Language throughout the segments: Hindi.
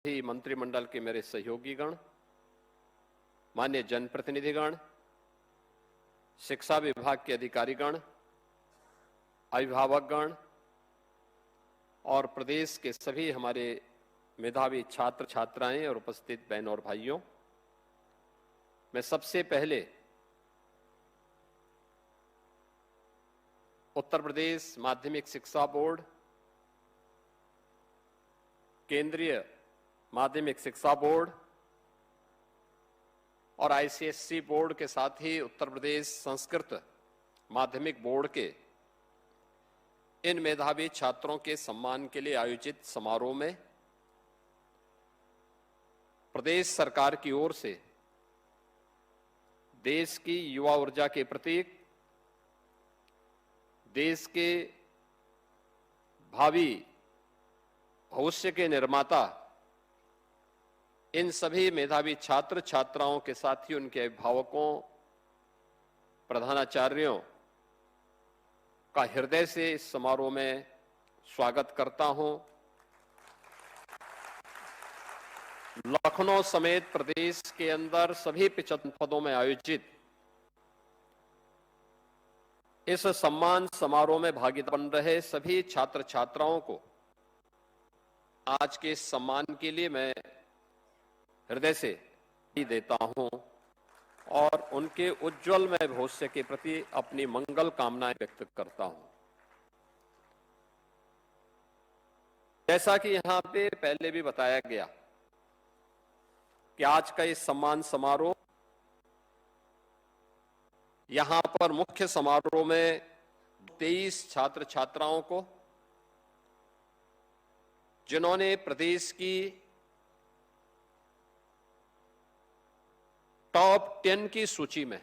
ही मंत्रिमंडल के मेरे सहयोगीगण, मान्य जनप्रतिनिधिगण, शिक्षा विभाग के अधिकारीगण, अभिभावकगण और प्रदेश के सभी हमारे मेधावी छात्र छात्राएं और उपस्थित बहन और भाइयों, मैं सबसे पहले उत्तर प्रदेश माध्यमिक शिक्षा बोर्ड, केंद्रीय माध्यमिक शिक्षा बोर्ड और आईसीएसई बोर्ड के साथ ही उत्तर प्रदेश संस्कृत माध्यमिक बोर्ड के इन मेधावी छात्रों के सम्मान के लिए आयोजित समारोह में प्रदेश सरकार की ओर से देश की युवा ऊर्जा के प्रतीक, देश के भावी भविष्य के निर्माता, इन सभी मेधावी छात्र छात्राओं के साथ ही उनके अभिभावकों, प्रधानाचार्यों का हृदय से इस समारोह में स्वागत करता हूं। लखनऊ समेत प्रदेश के अंदर सभी 75 जनपदों में आयोजित इस सम्मान समारोह में भागीदार बन रहे सभी छात्र छात्राओं को आज के इस सम्मान के लिए मैं हृदय से देता हूं और उनके उज्जवलमय भविष्य के प्रति अपनी मंगल कामनाएं व्यक्त करता हूं। जैसा कि यहां पे पहले भी बताया गया कि आज का इस सम्मान समारोह, यहां पर मुख्य समारोह में 23 छात्र छात्राओं को, जिन्होंने प्रदेश की टॉप 10 की सूची में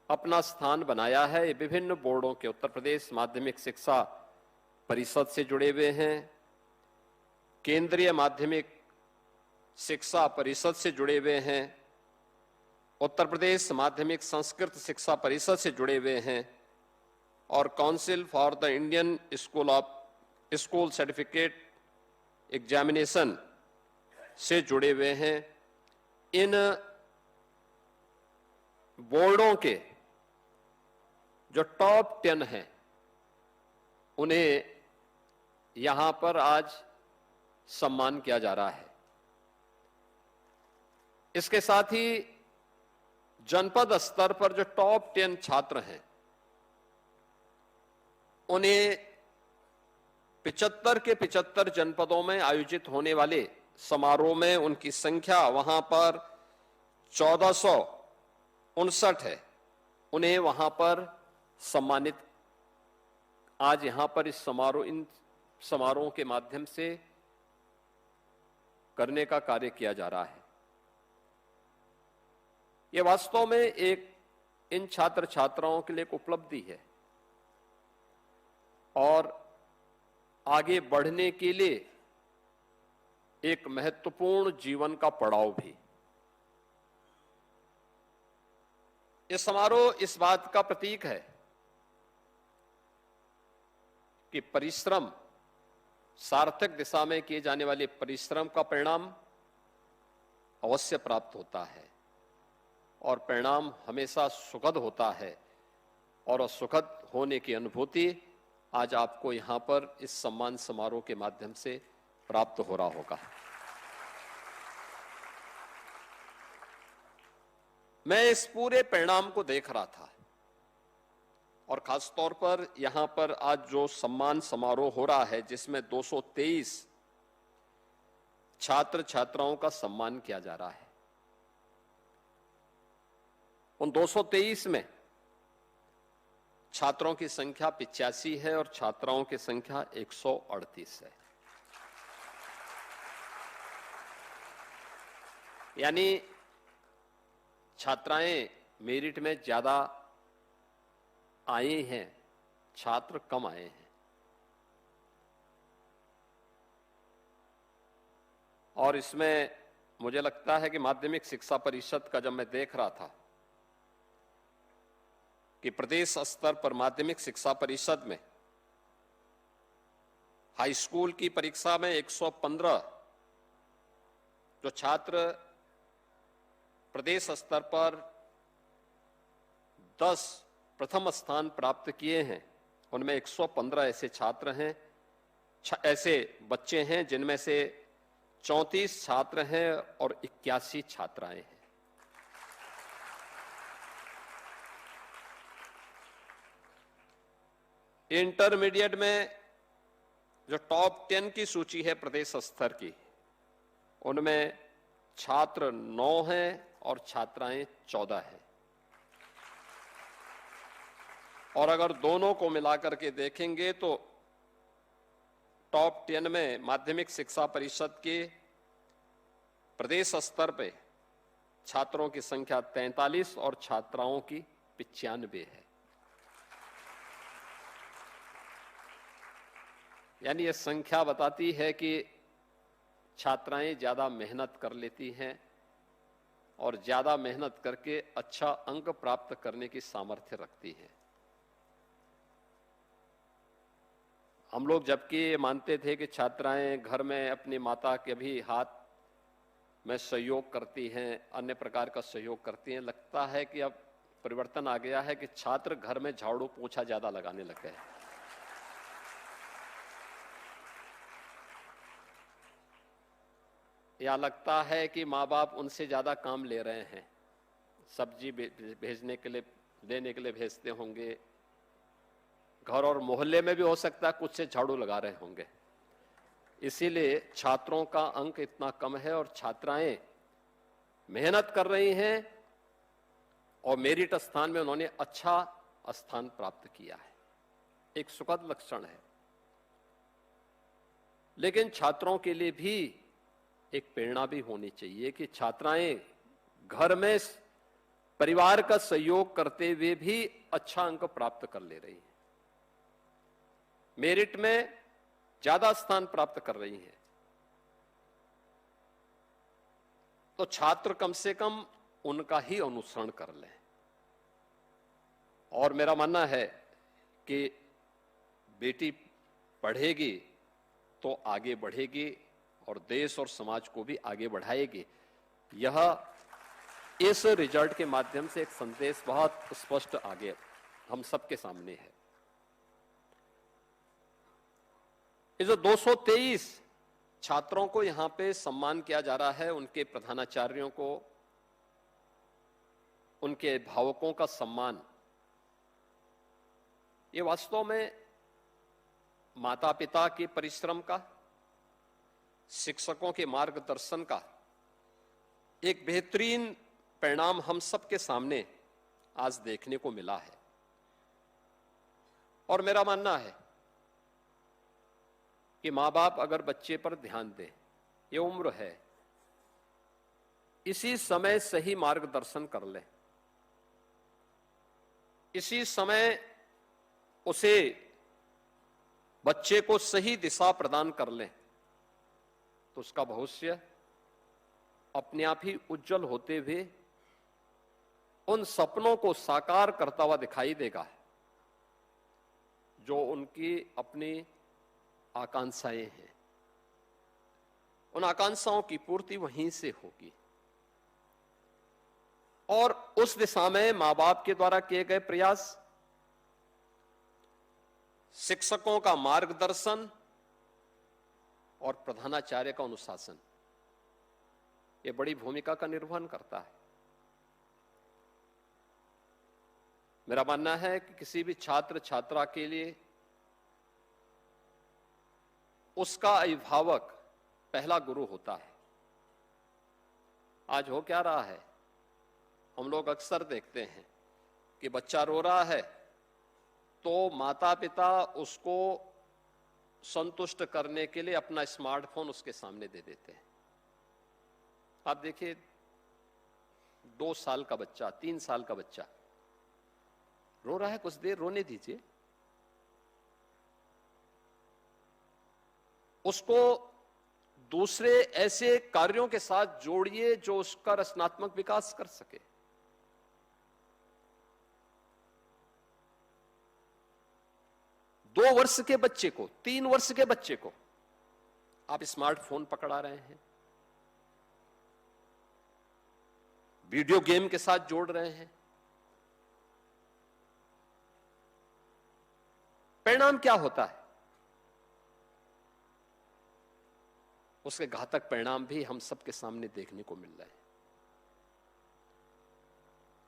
अपना स्थान बनाया है, ये विभिन्न बोर्डों के उत्तर प्रदेश माध्यमिक शिक्षा परिषद से जुड़े हुए हैं, केंद्रीय माध्यमिक शिक्षा परिषद से जुड़े हुए हैं, उत्तर प्रदेश माध्यमिक संस्कृत शिक्षा परिषद से जुड़े हुए हैं और council for the Indian school certificate examination से जुड़े हुए हैं। इन बोर्डों के जो टॉप 10 हैं, उन्हें यहां पर आज सम्मान किया जा रहा है। इसके साथ ही जनपद स्तर पर जो टॉप 10 छात्र हैं, उन्हें 75 के 75 जनपदों में आयोजित होने वाले समारोह में उनकी संख्या वहां पर 1459 है, उन्हें वहां पर सम्मानित आज यहां पर इस इन समारोह के माध्यम से करने का कार्य किया जा रहा है। यह वास्तव में एक इन छात्र छात्राओं के लिए एक उपलब्धि है और आगे बढ़ने के लिए एक महत्वपूर्ण जीवन का पड़ाव भी। यह समारोह इस बात का प्रतीक है कि परिश्रम, सार्थक दिशा में किए जाने वाले परिश्रम का परिणाम अवश्य प्राप्त होता है और परिणाम हमेशा सुखद होता है और सुखद होने की अनुभूति आज आपको यहां पर इस सम्मान समारोह के माध्यम से प्राप्त हो रहा होगा। मैं इस पूरे परिणाम को देख रहा था और खासतौर पर यहां पर आज जो सम्मान समारोह हो रहा है, जिसमें 223 छात्र छात्राओं का सम्मान किया जा रहा है, उन 223 में छात्रों की संख्या 85 है और छात्राओं की संख्या 138 है। यानी छात्राएं मेरिट में ज्यादा आए हैं, छात्र कम आए हैं। और इसमें मुझे लगता है कि माध्यमिक शिक्षा परिषद का जब मैं देख रहा था कि प्रदेश स्तर पर माध्यमिक शिक्षा परिषद में हाई स्कूल की परीक्षा में 115 जो छात्र प्रदेश स्तर पर 10 प्रथम स्थान प्राप्त किए हैं, उनमें 115 ऐसे छात्र हैं, ऐसे बच्चे हैं जिनमें से 34 छात्र हैं और 81 छात्राएं हैं। इंटरमीडिएट में जो टॉप 10 की सूची है प्रदेश स्तर की, उनमें छात्र 9 हैं और छात्राएं 14 हैं। और अगर दोनों को मिलाकर के देखेंगे तो टॉप 10 में माध्यमिक शिक्षा परिषद के प्रदेश स्तर पे छात्रों की संख्या 43 और छात्राओं की 95 है। यानी यह संख्या बताती है कि छात्राएं ज्यादा मेहनत कर लेती हैं और ज्यादा मेहनत करके अच्छा अंक प्राप्त करने की सामर्थ्य रखती हैं। हम लोग जबकि मानते थे कि छात्राएं घर में अपनी माता के भी हाथ में सहयोग करती हैं, अन्य प्रकार का सहयोग करती हैं, लगता है कि अब परिवर्तन आ गया है कि छात्र घर में झाड़ू पोछा ज्यादा लगाने लग गए। या लगता है कि माँ बाप उनसे ज्यादा काम ले रहे हैं, सब्जी भेजने के लिए, देने के लिए भेजते होंगे, घर और मोहल्ले में भी हो सकता है कुछ से झाड़ू लगा रहे होंगे, इसीलिए छात्रों का अंक इतना कम है और छात्राएं मेहनत कर रही हैं और मेरिट स्थान में उन्होंने अच्छा स्थान प्राप्त किया है। एक सुखद लक्षण है। लेकिन छात्रों के लिए भी एक प्रेरणा भी होनी चाहिए कि छात्राएं घर में परिवार का सहयोग करते हुए भी अच्छा अंक प्राप्त कर ले रही हैं, मेरिट में ज्यादा स्थान प्राप्त कर रही हैं। तो छात्र कम से कम उनका ही अनुसरण कर लें। और मेरा मानना है कि बेटी पढ़ेगी तो आगे बढ़ेगी और देश और समाज को भी आगे बढ़ाएगी। यह इस रिजल्ट के माध्यम से एक संदेश बहुत स्पष्ट आगे हम सबके सामने है। ये जो 223 छात्रों को यहां पे सम्मान किया जा रहा है, उनके प्रधानाचार्यों को, उनके अभिभावकों का सम्मान, ये वास्तव में माता पिता के परिश्रम का, शिक्षकों के मार्गदर्शन का एक बेहतरीन परिणाम हम सबके सामने आज देखने को मिला है। और मेरा मानना है कि मां बाप अगर बच्चे पर ध्यान दें, ये उम्र है, इसी समय सही मार्गदर्शन कर लें, इसी समय उसे बच्चे को सही दिशा प्रदान कर लें, तो उसका भविष्य अपने आप ही उज्जवल होते हुए उन सपनों को साकार करता हुआ दिखाई देगा जो उनकी अपनी आकांक्षाएं हैं। उन आकांक्षाओं की पूर्ति वहीं से होगी और उस दिशा में मां बाप के द्वारा किए गए प्रयास, शिक्षकों का मार्गदर्शन और प्रधानाचार्य का अनुशासन, ये बड़ी भूमिका का निर्वहन करता है। मेरा मानना है कि किसी भी छात्र छात्रा के लिए उसका अभिभावक पहला गुरु होता है। आज हो क्या रहा है, हम लोग अक्सर देखते हैं कि बच्चा रो रहा है तो माता पिता उसको संतुष्ट करने के लिए अपना स्मार्टफोन उसके सामने दे देते हैं। आप देखिए 2 साल का बच्चा, 3 साल का बच्चा रो रहा है, कुछ देर रोने दीजिए, उसको दूसरे ऐसे कार्यों के साथ जोड़िए जो उसका रचनात्मक विकास कर सके। दो वर्ष के बच्चे को, 3 वर्ष के बच्चे को आप स्मार्टफोन पकड़ा रहे हैं, वीडियो गेम के साथ जोड़ रहे हैं। परिणाम क्या होता है? उसके घातक परिणाम भी हम सबके सामने देखने को मिल रहे हैं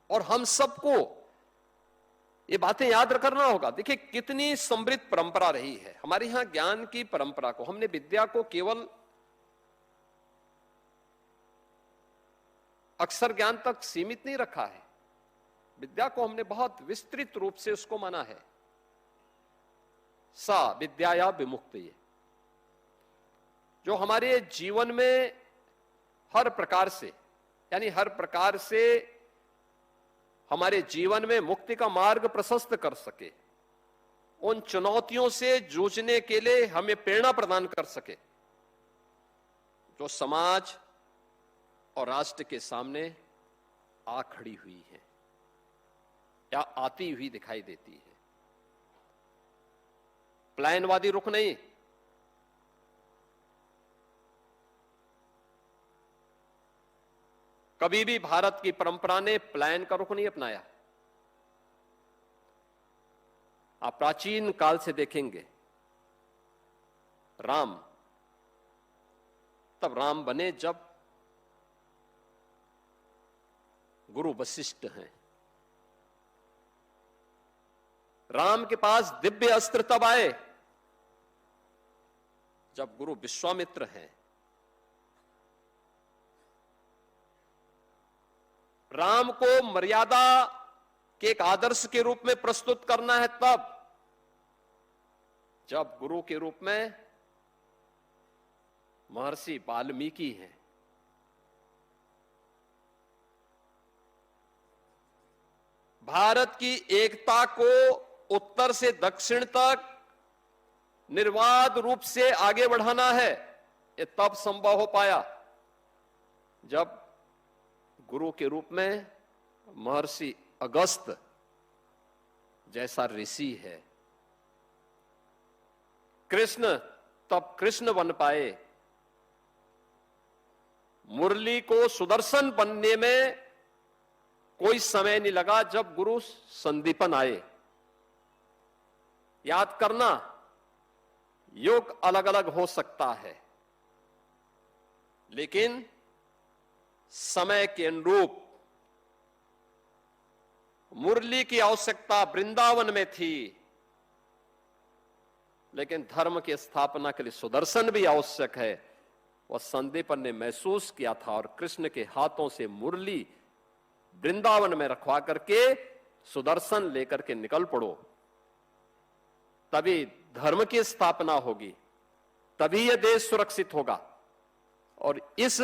और हम सबको ये बातें याद रखना होगा। देखिए कितनी समृद्ध परंपरा रही है हमारे यहां ज्ञान की परंपरा को। हमने विद्या को केवल अक्षर ज्ञान तक सीमित नहीं रखा है, विद्या को हमने बहुत विस्तृत रूप से उसको माना है। सा विद्याया विमुक्ति, जो हमारे जीवन में हर प्रकार से, यानी हर प्रकार से हमारे जीवन में मुक्ति का मार्ग प्रशस्त कर सके, उन चुनौतियों से जूझने के लिए हमें प्रेरणा प्रदान कर सके जो समाज और राष्ट्र के सामने आ खड़ी हुई है या आती हुई दिखाई देती है। प्लानवादी रुख नहीं, कभी भी भारत की परंपरा ने प्लान का रुख नहीं अपनाया। आप प्राचीन काल से देखेंगे, राम तब राम बने जब गुरु वशिष्ठ हैं। राम के पास दिव्य अस्त्र तब आए जब गुरु विश्वामित्र हैं। राम को मर्यादा के एक आदर्श के रूप में प्रस्तुत करना है तब जब गुरु के रूप में महर्षि वाल्मीकि हैं। भारत की एकता को उत्तर से दक्षिण तक निर्वाध रूप से आगे बढ़ाना है, ये तब संभव हो पाया जब गुरु के रूप में महर्षि अगस्त जैसा ऋषि है। कृष्ण तब कृष्ण बन पाए। मुरली को सुदर्शन बनने में कोई समय नहीं लगा जब गुरु संदीपन आए। याद करना, युग अलग अलग हो सकता है लेकिन समय के अनुरूप मुरली की आवश्यकता वृंदावन में थी, लेकिन धर्म की स्थापना के लिए सुदर्शन भी आवश्यक है। वह संदीपन ने महसूस किया था और कृष्ण के हाथों से मुरली वृंदावन में रखवा करके सुदर्शन लेकर के निकल पड़ो, तभी धर्म की स्थापना होगी, तभी यह देश सुरक्षित होगा। और इस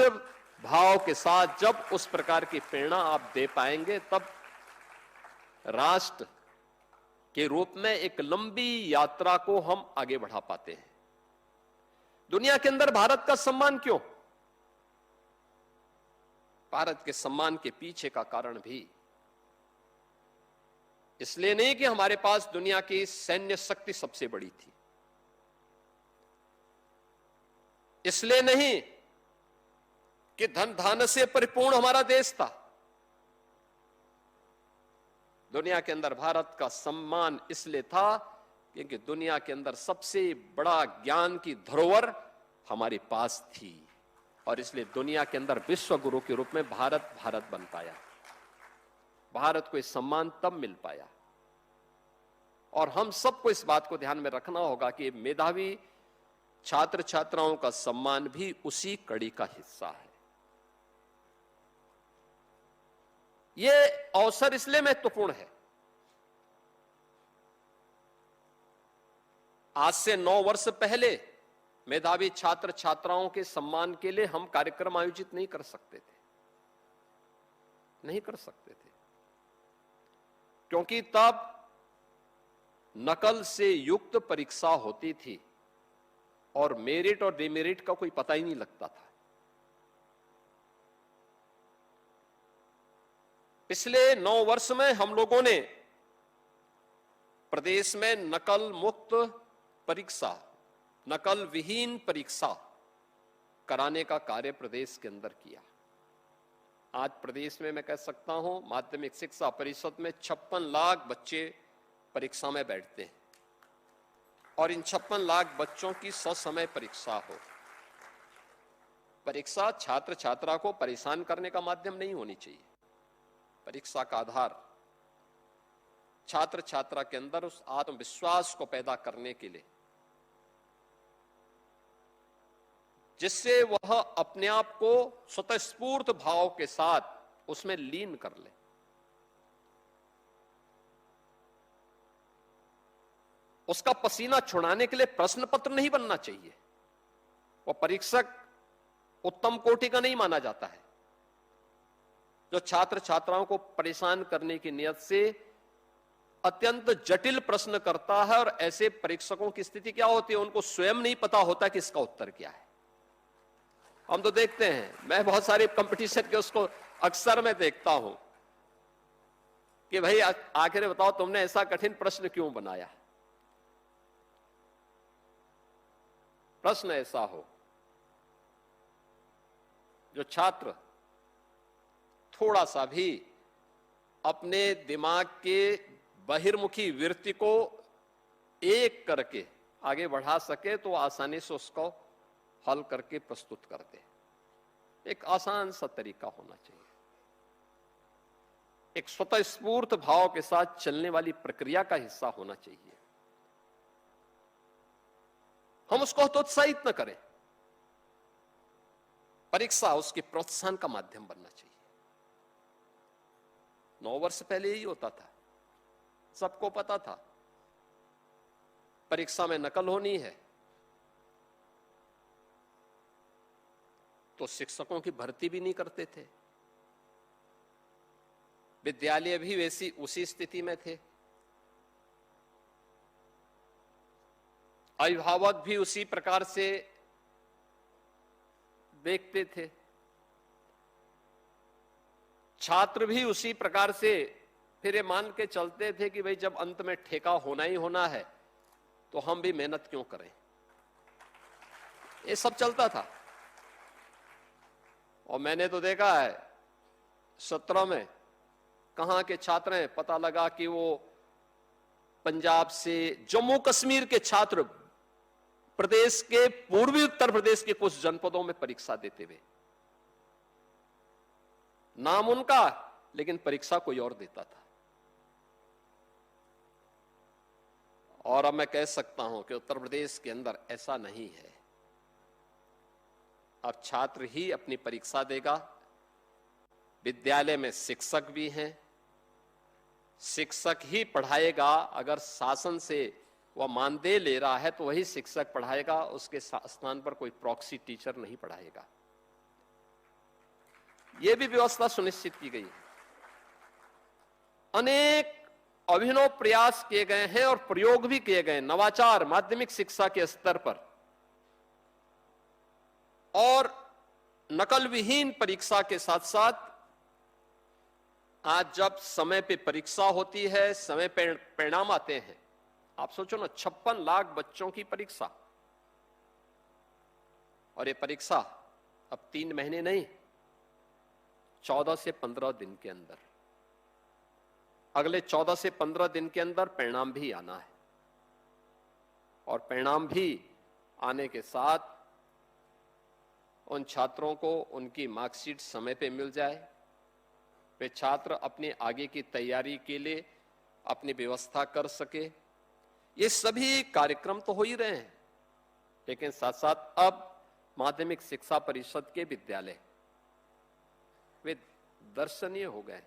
भाव के साथ जब उस प्रकार की प्रेरणा आप दे पाएंगे तब राष्ट्र के रूप में एक लंबी यात्रा को हम आगे बढ़ा पाते हैं। दुनिया के अंदर भारत का सम्मान क्यों? भारत के सम्मान के पीछे का कारण भी इसलिए नहीं कि हमारे पास दुनिया की सैन्य शक्ति सबसे बड़ी थी, इसलिए नहीं कि धन धान्य से परिपूर्ण हमारा देश था। दुनिया के अंदर भारत का सम्मान इसलिए था क्योंकि दुनिया के अंदर सबसे बड़ा ज्ञान की धरोहर हमारे पास थी और इसलिए दुनिया के अंदर विश्व गुरु के रूप में भारत बन पाया। भारत को इस सम्मान तब मिल पाया और हम सबको इस बात को ध्यान में रखना होगा कि मेधावी छात्र छात्राओं का सम्मान भी उसी कड़ी का हिस्सा है। यह अवसर इसलिए महत्वपूर्ण है, आज से 9 वर्ष पहले मेधावी छात्र छात्राओं के सम्मान के लिए हम कार्यक्रम आयोजित नहीं कर सकते थे, क्योंकि तब नकल से युक्त परीक्षा होती थी और मेरिट और डिमेरिट का कोई पता ही नहीं लगता था। पिछले 9 वर्ष में हम लोगों ने प्रदेश में नकल मुक्त परीक्षा, नकल विहीन परीक्षा कराने का कार्य प्रदेश के अंदर किया। आज प्रदेश में मैं कह सकता हूं माध्यमिक शिक्षा परिषद में 56 लाख बच्चे परीक्षा में बैठते हैं और इन 56 लाख बच्चों की ससमय परीक्षा हो। परीक्षा छात्र छात्रा को परेशान करने का माध्यम नहीं होनी चाहिए। परीक्षा का आधार छात्र छात्रा के अंदर उस आत्मविश्वास को पैदा करने के लिए, जिससे वह अपने आप को स्वतःस्फूर्त भाव के साथ उसमें लीन कर ले। उसका पसीना छुड़ाने के लिए प्रश्न पत्र नहीं बनना चाहिए। वह परीक्षक उत्तम कोटि का नहीं माना जाता है जो छात्र छात्राओं को परेशान करने की नियत से अत्यंत जटिल प्रश्न करता है। और ऐसे परीक्षकों की स्थिति क्या होती है, उनको स्वयं नहीं पता होता कि इसका उत्तर क्या है। हम तो देखते हैं, मैं बहुत सारे कंपटीशन के उसको अक्सर मैं देखता हूं कि भाई आखिर बताओ तुमने ऐसा कठिन प्रश्न क्यों बनाया। प्रश्न ऐसा हो जो छात्र थोड़ा सा भी अपने दिमाग के बहिर्मुखी वृत्ति को एक करके आगे बढ़ा सके तो आसानी से उसको हल करके प्रस्तुत कर दे। एक आसान सा तरीका होना चाहिए। एक स्वतःस्फूर्त भाव के साथ चलने वाली प्रक्रिया का हिस्सा होना चाहिए। हम उसको हतोत्साहित न करें। परीक्षा उसके प्रोत्साहन का माध्यम बनना चाहिए। 9 वर्ष पहले यही होता था, सबको पता था परीक्षा में नकल होनी है तो शिक्षकों की भर्ती भी नहीं करते थे। विद्यालय भी वैसी उसी स्थिति में थे, अभिभावक भी उसी प्रकार से देखते थे, छात्र भी उसी प्रकार से फिर ये मान के चलते थे कि भाई जब अंत में ठेका होना ही होना है तो हम भी मेहनत क्यों करें। ये सब चलता था। और मैंने तो देखा है 17 में कहां के छात्र हैं, पता लगा कि वो पंजाब से, जम्मू कश्मीर के छात्र प्रदेश के पूर्वी उत्तर प्रदेश के कुछ जनपदों में परीक्षा देते हुए, नाम उनका लेकिन परीक्षा कोई और देता था। और अब मैं कह सकता हूं कि उत्तर प्रदेश के अंदर ऐसा नहीं है। अब छात्र ही अपनी परीक्षा देगा। विद्यालय में शिक्षक भी हैं, शिक्षक ही पढ़ाएगा। अगर शासन से वह मानदेय ले रहा है तो वही शिक्षक पढ़ाएगा, उसके स्थान पर कोई प्रॉक्सी टीचर नहीं पढ़ाएगा। यह भी व्यवस्था सुनिश्चित की गई है। अनेक अभिनव प्रयास किए गए हैं और प्रयोग भी किए गए, नवाचार माध्यमिक शिक्षा के स्तर पर। और नकल विहीन परीक्षा के साथ साथ आज जब समय पे परीक्षा होती है, समय पे परिणाम आते हैं, आप सोचो ना 56 लाख बच्चों की परीक्षा। और ये परीक्षा अब 3 महीने नहीं, 14 से 15 दिन के अंदर, अगले 14 से 15 दिन के अंदर परिणाम भी आना है। और परिणाम भी आने के साथ उन छात्रों को उनकी मार्कशीट समय पे मिल जाए, वे छात्र अपने आगे की तैयारी के लिए अपनी व्यवस्था कर सके। ये सभी कार्यक्रम तो हो ही रहे हैं, लेकिन साथ साथ अब माध्यमिक शिक्षा परिषद के विद्यालय वे दर्शनीय हो गए,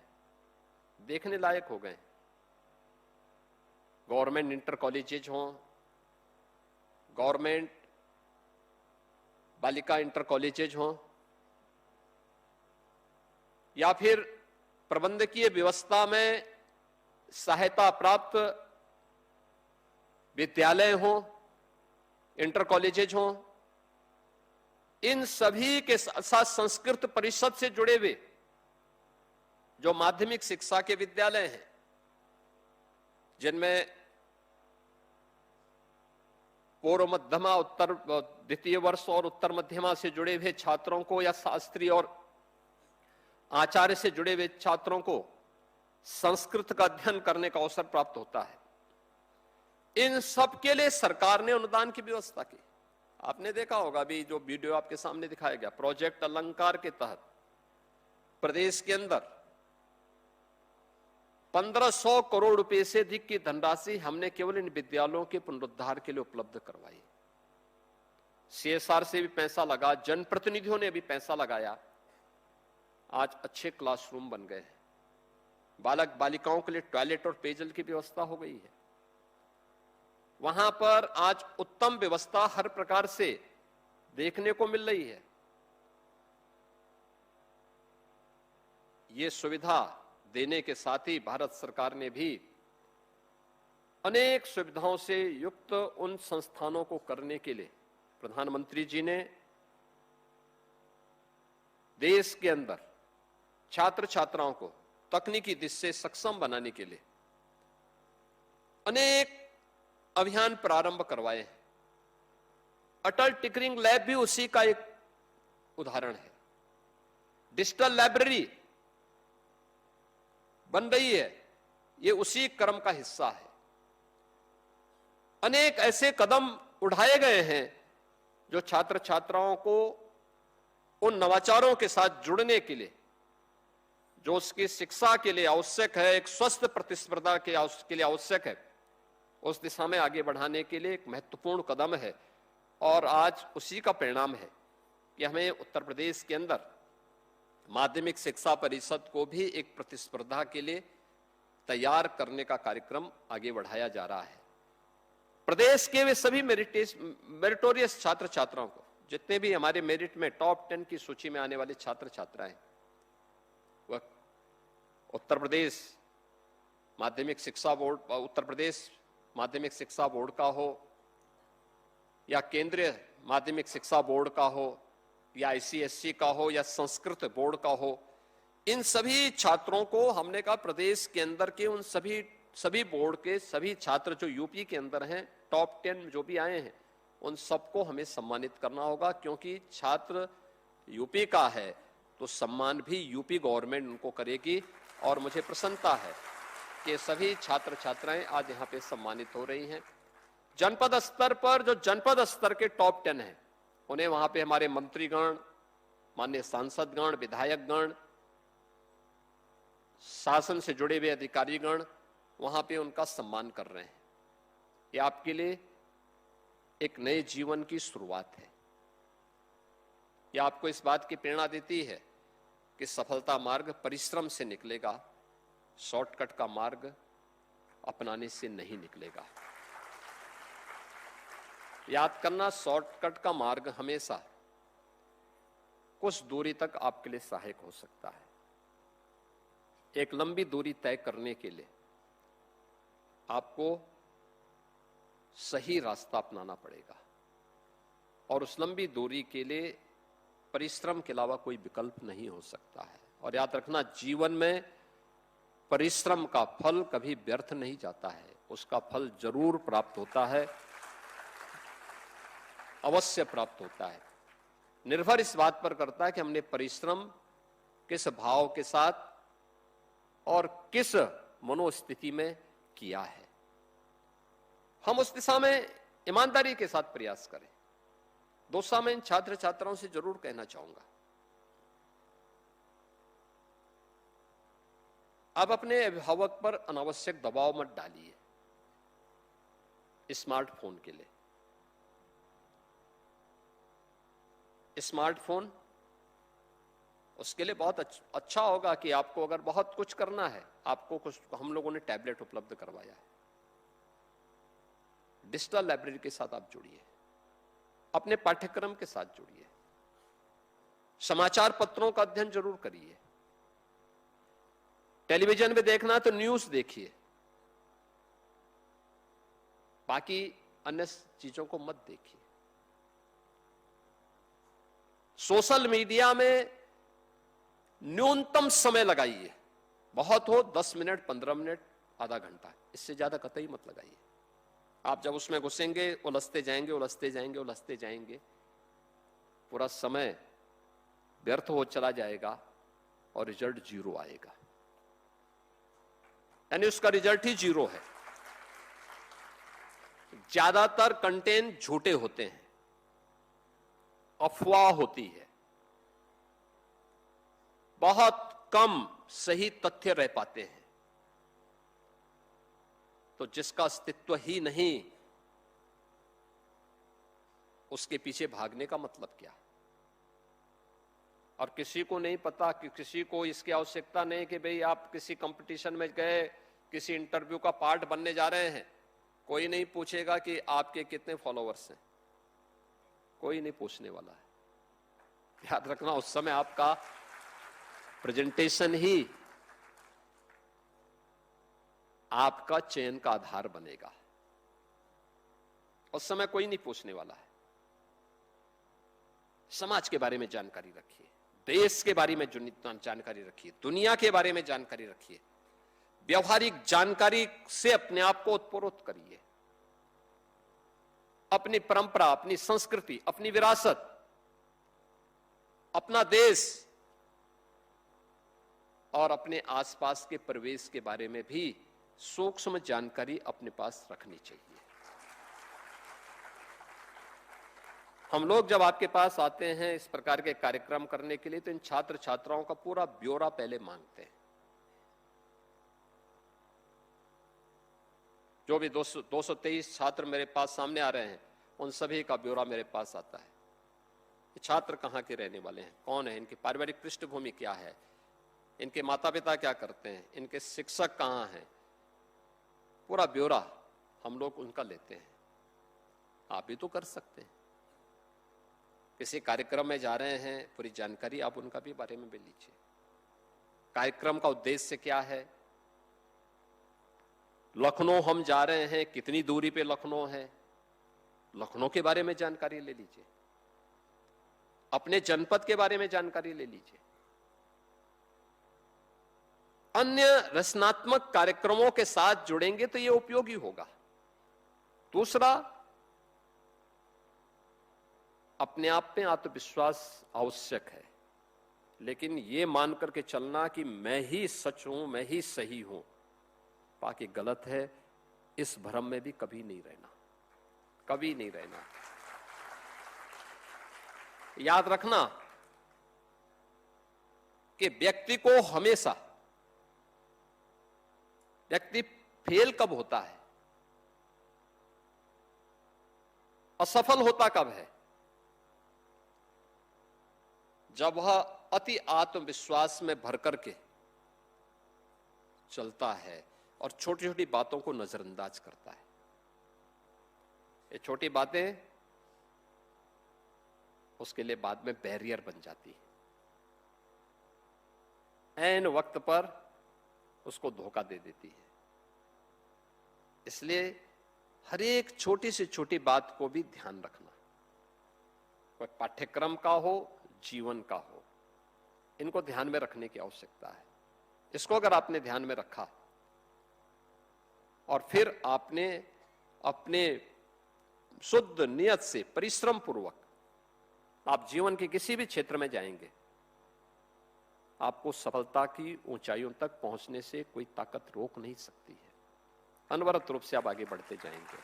देखने लायक हो गए। गवर्नमेंट इंटर कॉलेजेज हों, गवर्नमेंट बालिका इंटर कॉलेजेज हों, या फिर प्रबंधकीय व्यवस्था में सहायता प्राप्त विद्यालय हों, इंटर कॉलेजेज हों, इन सभी के साथ संस्कृत परिषद से जुड़े हुए जो माध्यमिक शिक्षा के विद्यालय हैं, जिनमें पूर्व मध्यमा, उत्तर द्वितीय वर्ष और उत्तर मध्यमा से जुड़े हुए छात्रों को या शास्त्रीय और आचार्य से जुड़े हुए छात्रों को संस्कृत का अध्ययन करने का अवसर प्राप्त होता है। इन सब के लिए सरकार ने अनुदान की व्यवस्था की। आपने देखा होगा, अभी जो वीडियो आपके सामने दिखाया गया, प्रोजेक्ट अलंकार के तहत प्रदेश के अंदर 1500 करोड़ रुपए से अधिक की धनराशि हमने केवल इन विद्यालयों के पुनरुद्धार के लिए उपलब्ध करवाई। सीएसआर से भी पैसा लगा, जनप्रतिनिधियों ने भी पैसा लगाया। आज अच्छे क्लासरूम बन गए हैं, बालक बालिकाओं के लिए टॉयलेट और पेयजल की व्यवस्था हो गई है। वहां पर आज उत्तम व्यवस्था हर प्रकार से देखने को मिल रही है। ये सुविधा देने के साथ ही भारत सरकार ने भी अनेक सुविधाओं से युक्त उन संस्थानों को करने के लिए प्रधानमंत्री जी ने देश के अंदर छात्र छात्राओं को तकनीकी दृष्टि से सक्षम बनाने के लिए अनेक अभियान प्रारंभ करवाए हैं। अटल टिंकरिंग लैब भी उसी का एक उदाहरण है। डिजिटल लाइब्रेरी बन रही है, ये उसी क्रम का हिस्सा है। अनेक ऐसे कदम उठाए गए हैं जो छात्र छात्राओं को उन नवाचारों के साथ जुड़ने के लिए, जो उसकी शिक्षा के लिए आवश्यक है, एक स्वस्थ प्रतिस्पर्धा के लिए आवश्यक है, उस दिशा में आगे बढ़ाने के लिए एक महत्वपूर्ण कदम है। और आज उसी का परिणाम है कि हमें उत्तर प्रदेश के अंदर माध्यमिक शिक्षा परिषद को भी एक प्रतिस्पर्धा के लिए तैयार करने का कार्यक्रम आगे बढ़ाया जा रहा है। प्रदेश के वे सभी मेरिटोरियस छात्र छात्राओं को, जितने भी हमारे मेरिट में टॉप 10 की सूची में आने वाले छात्र छात्राएं, वह उत्तर प्रदेश माध्यमिक शिक्षा बोर्ड, उत्तर प्रदेश माध्यमिक शिक्षा बोर्ड का हो या केंद्रीय माध्यमिक शिक्षा बोर्ड का हो या आईसीएसई का हो या संस्कृत बोर्ड का हो, इन सभी छात्रों को हमने कहा प्रदेश के अंदर के उन सभी बोर्ड के सभी छात्र जो यूपी के अंदर हैं, टॉप 10 जो भी आए हैं, उन सबको हमें सम्मानित करना होगा। क्योंकि छात्र यूपी का है तो सम्मान भी यूपी गवर्नमेंट उनको करेगी। और मुझे प्रसन्नता है कि सभी छात्र छात्राएं आज यहाँ पे सम्मानित हो रही हैं। जनपद स्तर पर जो जनपद स्तर के टॉप 10 हैं, उन्हें वहां पे हमारे मंत्रीगण, माननीय सांसदगण, विधायकगण, शासन से जुड़े हुए अधिकारीगण वहां पे उनका सम्मान कर रहे हैं। ये आपके लिए एक नए जीवन की शुरुआत है। ये आपको इस बात की प्रेरणा देती है कि सफलता मार्ग परिश्रम से निकलेगा, शॉर्टकट का मार्ग अपनाने से नहीं निकलेगा। याद करना, शॉर्टकट का मार्ग हमेशा कुछ दूरी तक आपके लिए सहायक हो सकता है। एक लंबी दूरी तय करने के लिए आपको सही रास्ता अपनाना पड़ेगा और उस लंबी दूरी के लिए परिश्रम के अलावा कोई विकल्प नहीं हो सकता है। और याद रखना, जीवन में परिश्रम का फल कभी व्यर्थ नहीं जाता है, उसका फल जरूर प्राप्त होता है, अवश्य प्राप्त होता है। निर्भर इस बात पर करता है कि हमने परिश्रम किस भाव के साथ और किस मनोस्थिति में किया है। हम उस दिशा में ईमानदारी के साथ प्रयास करें। दोस्तों, मैं इन छात्र छात्राओं से जरूर कहना चाहूंगा, अब अपने अभिभावक पर अनावश्यक दबाव मत डालिए स्मार्टफोन के लिए। स्मार्टफोन उसके लिए बहुत अच्छा होगा कि आपको अगर बहुत कुछ करना है, आपको कुछ, हम लोगों ने टैबलेट उपलब्ध करवाया है। डिजिटल लाइब्रेरी के साथ आप जुड़िए, अपने पाठ्यक्रम के साथ जुड़िए, समाचार पत्रों का अध्ययन जरूर करिए। टेलीविजन में देखना है तो न्यूज देखिए, बाकी अन्य चीजों को मत देखिए। सोशल मीडिया में न्यूनतम समय लगाइए, बहुत हो 10 मिनट, 15 मिनट, आधा घंटा, इससे ज्यादा कतई मत लगाइए। आप जब उसमें घुसेंगे, उलझते जाएंगे, उलझते जाएंगे, उलझते जाएंगे, पूरा समय व्यर्थ हो चला जाएगा और रिजल्ट 0 आएगा, यानी उसका रिजल्ट ही 0 है। ज्यादातर कंटेंट झूठे होते हैं, अफवाह होती है, बहुत कम सही तथ्य रह पाते हैं। तो जिसका अस्तित्व ही नहीं, उसके पीछे भागने का मतलब क्या? और किसी को नहीं पता, कि किसी को इसकी आवश्यकता नहीं कि भाई आप किसी कंपटीशन में गए, किसी इंटरव्यू का पार्ट बनने जा रहे हैं, कोई नहीं पूछेगा कि आपके कितने फॉलोअर्स हैं, कोई नहीं पूछने वाला है। याद रखना, उस समय आपका प्रेजेंटेशन ही आपका चयन का आधार बनेगा। उस समय कोई नहीं पूछने वाला है। समाज के बारे में जानकारी रखिए, देश के बारे में जानकारी रखिए, दुनिया के बारे में जानकारी रखिए, व्यवहारिक जानकारी से अपने आप को उत्प्रोत करिए। अपनी परंपरा, अपनी संस्कृति, अपनी विरासत, अपना देश और अपने आसपास के परिवेश के बारे में भी सूक्ष्म जानकारी अपने पास रखनी चाहिए। हम लोग जब आपके पास आते हैं इस प्रकार के कार्यक्रम करने के लिए, तो इन छात्र छात्राओं का पूरा ब्यौरा पहले मांगते हैं। जो भी 223 छात्र मेरे पास सामने आ रहे हैं, उन सभी का ब्यौरा मेरे पास आता है। ये छात्र कहाँ के रहने वाले हैं, कौन है, इनकी पारिवारिक पृष्ठभूमि क्या है, इनके माता पिता क्या करते हैं, इनके शिक्षक कहाँ हैं, पूरा ब्यौरा हम लोग उनका लेते हैं। आप भी तो कर सकते हैं। किसी कार्यक्रम में जा रहे हैं, पूरी जानकारी आप उनका भी बारे में ले लीजिए। कार्यक्रम का उद्देश्य क्या है, लखनऊ हम जा रहे हैं, कितनी दूरी पे लखनऊ है, लखनऊ के बारे में जानकारी ले लीजिए। अपने जनपद के बारे में जानकारी ले लीजिए। अन्य रचनात्मक कार्यक्रमों के साथ जुड़ेंगे तो यह उपयोगी होगा। दूसरा, अपने आप में आत्मविश्वास आवश्यक है, लेकिन यह मान करके चलना कि मैं ही सच हूं, मैं ही सही हूं, बाकी गलत है, इस भ्रम में भी कभी नहीं रहना, कभी नहीं रहना। याद रखना कि व्यक्ति फेल कब होता है, असफल होता कब है, जब वह अति आत्मविश्वास में भर करके चलता है और छोटी छोटी बातों को नजरअंदाज करता है। ये छोटी बातें उसके लिए बाद में बैरियर बन जाती है, ऐन वक्त पर उसको धोखा दे देती है। इसलिए हर एक छोटी से छोटी बात को भी ध्यान रखना, कोई पाठ्यक्रम का हो, जीवन का हो, इनको ध्यान में रखने की आवश्यकता है। इसको अगर आपने ध्यान में रखा और फिर आपने अपने शुद्ध नियत से परिश्रम पूर्वक आप जीवन के किसी भी क्षेत्र में जाएंगे, आपको सफलता की ऊंचाइयों तक पहुंचने से कोई ताकत रोक नहीं सकती है। अनवरत रूप से आप आगे बढ़ते जाएंगे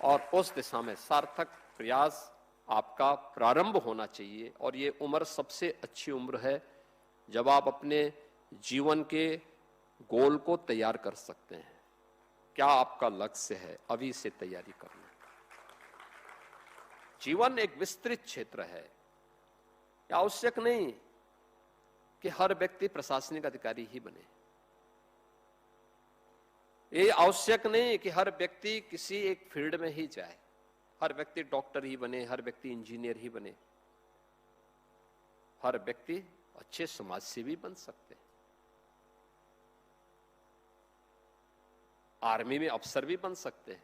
और उस दिशा में सार्थक प्रयास आपका प्रारंभ होना चाहिए। और ये उम्र सबसे अच्छी उम्र है जब आप अपने जीवन के गोल को तैयार कर सकते हैं। क्या आपका लक्ष्य है, अभी से तैयारी करना। जीवन एक विस्तृत क्षेत्र है। आवश्यक नहीं कि हर व्यक्ति प्रशासनिक अधिकारी ही बने, ये आवश्यक नहीं कि हर व्यक्ति किसी एक फील्ड में ही जाए, हर व्यक्ति डॉक्टर ही बने, हर व्यक्ति इंजीनियर ही बने। हर व्यक्ति अच्छे समाज सेवी बन सकते हैं। आर्मी में अफसर भी बन सकते हैं,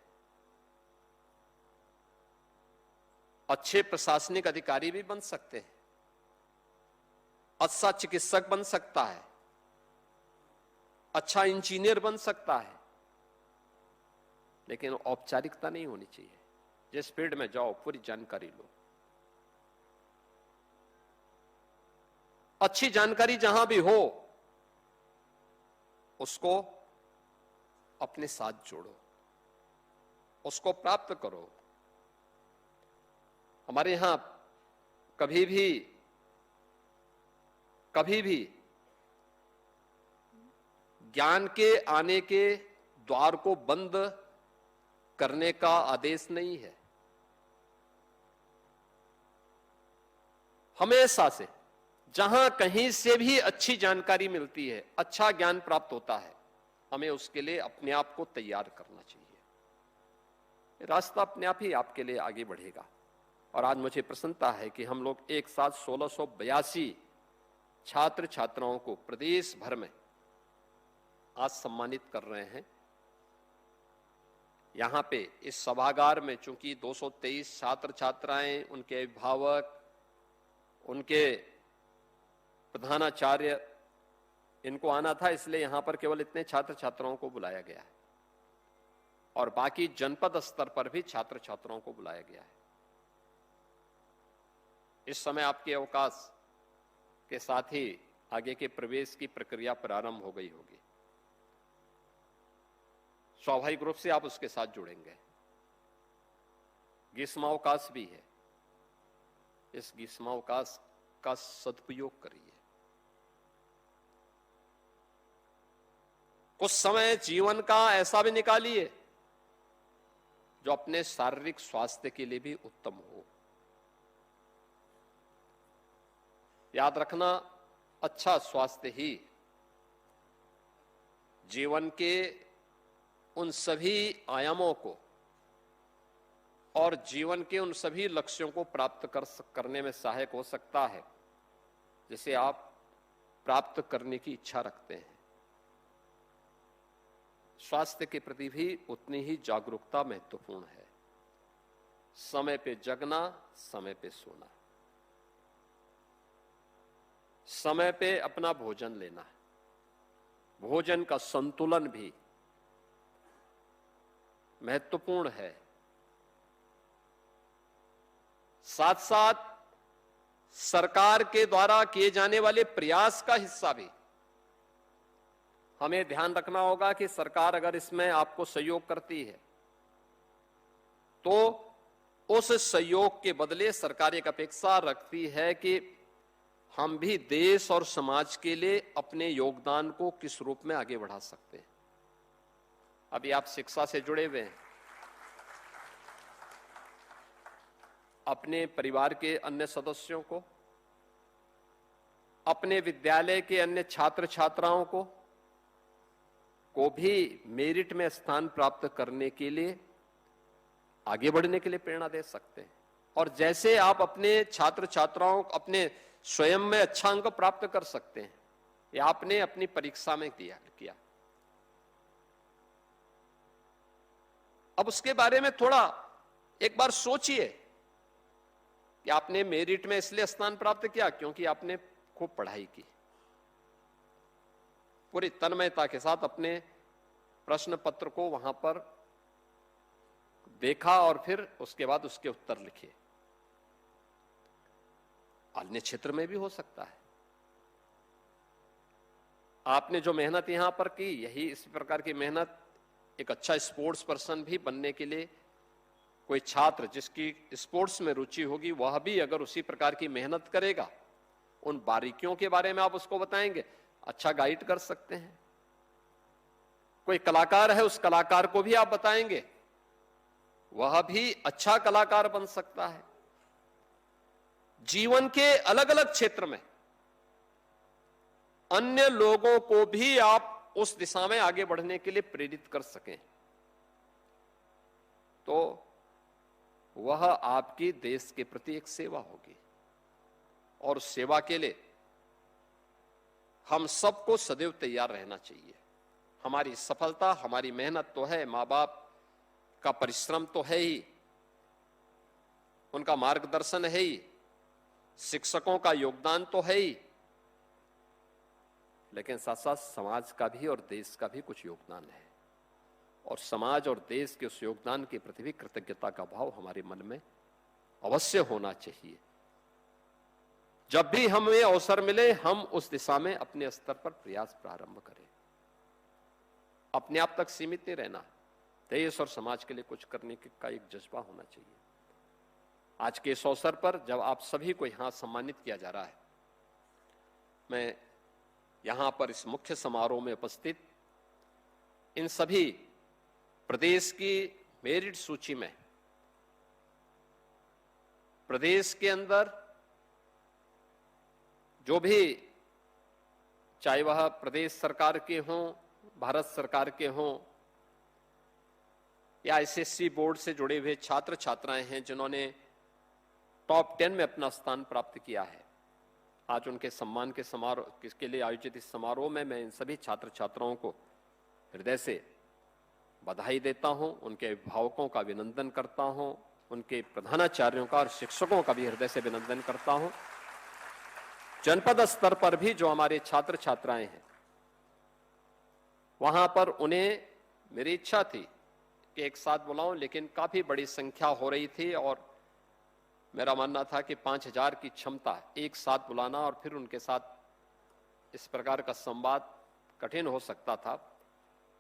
अच्छे प्रशासनिक अधिकारी भी बन सकते हैं, अच्छा चिकित्सक बन सकता है, अच्छा इंजीनियर बन सकता है, लेकिन औपचारिकता नहीं होनी चाहिए। जिस फील्ड में जाओ पूरी जानकारी लो। अच्छी जानकारी जहां भी हो उसको अपने साथ जोड़ो, उसको प्राप्त करो। हमारे यहां कभी भी ज्ञान के आने के द्वार को बंद करने का आदेश नहीं है। हमेशा से जहां कहीं से भी अच्छी जानकारी मिलती है, अच्छा ज्ञान प्राप्त होता है, हमें उसके लिए अपने आप को तैयार करना चाहिए। रास्ता अपने आप ही आपके लिए आगे बढ़ेगा। और आज मुझे प्रसन्नता है कि हम लोग एक साथ 1682 छात्र छात्राओं को प्रदेश भर में आज सम्मानित कर रहे हैं। यहां पे इस सभागार में चूंकि 223 छात्र छात्राएं, उनके अभिभावक, उनके प्रधानाचार्य, इनको आना था, इसलिए यहां पर केवल इतने छात्र छात्राओं को बुलाया गया है और बाकी जनपद स्तर पर भी छात्र छात्राओं को बुलाया गया है। इस समय आपके अवकाश के साथ ही आगे के प्रवेश की प्रक्रिया प्रारंभ हो गई होगी। स्वाभाविक रूप से आप उसके साथ जुड़ेंगे। ग्रीष्मावकाश भी है, इस ग्रीष्मावकाश का सदुपयोग करिए। कुछ समय जीवन का ऐसा भी निकालिए जो अपने शारीरिक स्वास्थ्य के लिए भी उत्तम हो। याद रखना, अच्छा स्वास्थ्य ही जीवन के उन सभी आयामों को और जीवन के उन सभी लक्ष्यों को प्राप्त करने में सहायक हो सकता है जिसे आप प्राप्त करने की इच्छा रखते हैं। स्वास्थ्य के प्रति भी उतनी ही जागरूकता महत्वपूर्ण है। समय पे जगना, समय पे सोना, समय पे अपना भोजन लेना, भोजन का संतुलन भी महत्वपूर्ण है। साथ साथ सरकार के द्वारा किए जाने वाले प्रयास का हिस्सा भी हमें ध्यान रखना होगा कि सरकार अगर इसमें आपको सहयोग करती है तो उस सहयोग के बदले सरकार एक अपेक्षा रखती है कि हम भी देश और समाज के लिए अपने योगदान को किस रूप में आगे बढ़ा सकते हैं। अभी आप शिक्षा से जुड़े हुए हैं, अपने परिवार के अन्य सदस्यों को, अपने विद्यालय के अन्य छात्र छात्राओं को भी मेरिट में स्थान प्राप्त करने के लिए, आगे बढ़ने के लिए प्रेरणा दे सकते हैं। और जैसे आप अपने छात्र छात्राओं को अपने स्वयं में अच्छा अंक प्राप्त कर सकते हैं, या आपने अपनी परीक्षा में किया। अब उसके बारे में थोड़ा एक बार सोचिए कि आपने मेरिट में इसलिए स्थान प्राप्त किया क्योंकि आपने खूब पढ़ाई की, पूरी तन्मयता के साथ अपने प्रश्न पत्र को वहां पर देखा और फिर उसके बाद उसके उत्तर लिखे। अन्य क्षेत्र में भी हो सकता है। आपने जो मेहनत यहां पर की, यही इस प्रकार की मेहनत एक अच्छा स्पोर्ट्स पर्सन भी बनने के लिए, कोई छात्र जिसकी स्पोर्ट्स में रुचि होगी वह भी अगर उसी प्रकार की मेहनत करेगा, उन बारीकियों के बारे में आप उसको बताएंगे, अच्छा गाइड कर सकते हैं। कोई कलाकार है, उस कलाकार को भी आप बताएंगे, वह भी अच्छा कलाकार बन सकता है। जीवन के अलग अलग क्षेत्र में अन्य लोगों को भी आप उस दिशा में आगे बढ़ने के लिए प्रेरित कर सकें तो वह आपकी देश के प्रति एक सेवा होगी। और सेवा के लिए हम सबको सदैव तैयार रहना चाहिए। हमारी सफलता, हमारी मेहनत तो है, मां बाप का परिश्रम तो है ही, उनका मार्गदर्शन है ही, शिक्षकों का योगदान तो है ही, लेकिन साथ साथ समाज का भी और देश का भी कुछ योगदान है। और समाज और देश के उस योगदान के प्रति भी कृतज्ञता का भाव हमारे मन में अवश्य होना चाहिए। जब भी हमें अवसर मिले हम उस दिशा में अपने स्तर पर प्रयास प्रारंभ करें। अपने आप तक सीमित नहीं रहना, देश और समाज के लिए कुछ करने का एक जज्बा होना चाहिए। आज के इस अवसर पर जब आप सभी को यहां सम्मानित किया जा रहा है, मैं यहां पर इस मुख्य समारोह में उपस्थित इन सभी प्रदेश की मेरिट सूची में प्रदेश के अंदर जो भी, चाहे वह प्रदेश सरकार के हों, भारत सरकार के हों या एसएससी बोर्ड से जुड़े हुए छात्र छात्राएं हैं जिन्होंने टॉप 10 में अपना स्थान प्राप्त किया है, आज उनके सम्मान के समारोह के लिए आयोजित इस समारोह में मैं इन सभी छात्र छात्राओं को हृदय से बधाई देता हूं, उनके अभिभावकों का अभिनंदन करता हूं, उनके प्रधानाचार्यों का और शिक्षकों का भी हृदय से अभिनंदन करता हूं। जनपद स्तर पर भी जो हमारे छात्र छात्राएं हैं, वहां पर उन्हें मेरी इच्छा थी कि एक साथ बुलाऊं, लेकिन काफी बड़ी संख्या हो रही थी और मेरा मानना था कि 5000 की क्षमता एक साथ बुलाना और फिर उनके साथ इस प्रकार का संवाद कठिन हो सकता था।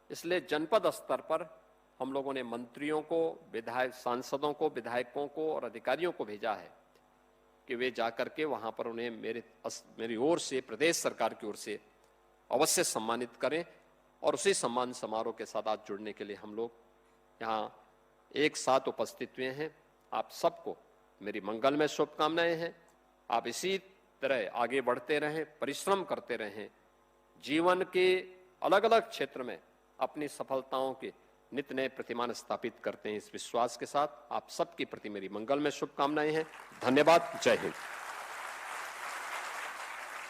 इसलिए जनपद स्तर पर हम लोगों ने मंत्रियों को, विधायक, सांसदों को, विधायकों को और अधिकारियों को भेजा है कि वे जाकर के वहां पर उन्हें मेरी ओर से, प्रदेश सरकार की ओर से अवश्य सम्मानित करें और उसी सम्मान समारोह के साथ आज जुड़ने के लिए हम लोग यहाँ एक साथ उपस्थित हुए हैं। आप सबको मेरी मंगलमय शुभकामनाएं हैं। आप इसी तरह आगे बढ़ते रहें, परिश्रम करते रहें, जीवन के अलग अलग क्षेत्र में अपनी सफलताओं के नित्य नए प्रतिमान स्थापित करते हैं। इस विश्वास के साथ आप सबके प्रति मेरी मंगलमय शुभकामनाएं हैं। धन्यवाद। जय हिंद।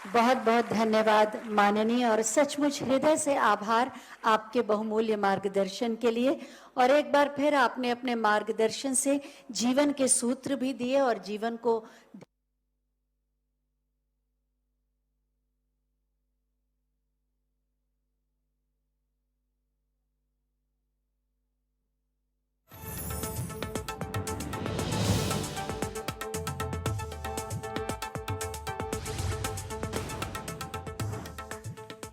बहुत बहुत धन्यवाद माननीय, और सचमुच हृदय से आभार आपके बहुमूल्य मार्गदर्शन के लिए। और एक बार फिर आपने अपने मार्गदर्शन से जीवन के सूत्र भी दिए और जीवन को